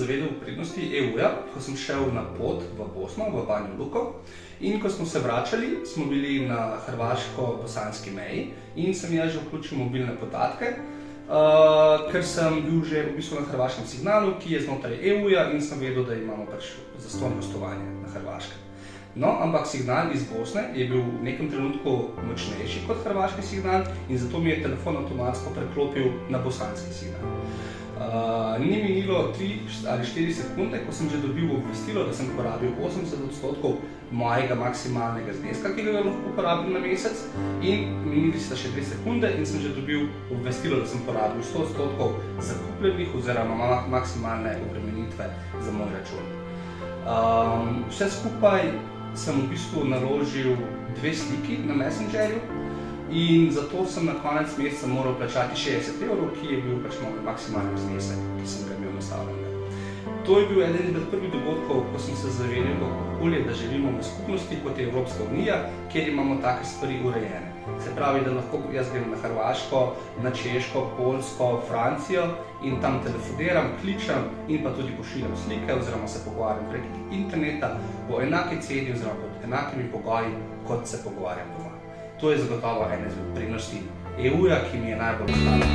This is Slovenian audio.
zavedel prednosti EU-ja, ko sem šel na pot v Bosno, v Banjo Luko. In ko smo se vračali, smo bili na hrvaško-bosanski meji in sem jaz že vključil mobilne podatke, ker sem bil že v bistvu na hrvaškem signalu, ki je znotraj EU-ja in sem vedel, da imamo pač zastonj gostovanje na Hrvaškem. No, ampak signal iz Bosne je bil v nekem trenutku močnejši kot hrvaški signal in zato mi je telefon avtomatsko preklopil na bosanski signal. Ni minilo 3 ali 4 sekunde, ko sem že dobil obvestilo, da sem porabil 80% mojega maksimalnega zneska, ki ga lahko porabim na mesec, in minili sta še 2 sekunde in sem že dobil obvestilo, da sem porabil 100% zakupljenih oziroma maksimalne obremenitve za moj račun. Vse skupaj sem v bistvu naložil 2 sliki na Messengerju in zato sem na konec meseca moral plačati 60 €, ki je bil pač moj maksimalni znesek, ki sem ga imel nastavljenega. To je bil eden izmed prvih dogodkov, ko sem se zavedel, kako je, da živimo v skupnosti, kot je Evropska unija, kjer imamo take stvari urejene. Se pravi, da lahko jaz grem na Hrvaško, na Češko, Poljsko, Francijo in tam telefoniram, kličem in pa tudi pošiljam slike oziroma se pogovarjam prek interneta po enaki ceni oziroma pod enakimi pogoji, kot se pogovarjam doma. To je zagotovo ena izmed prednosti EU-ja, ki mi je najbolj ostala.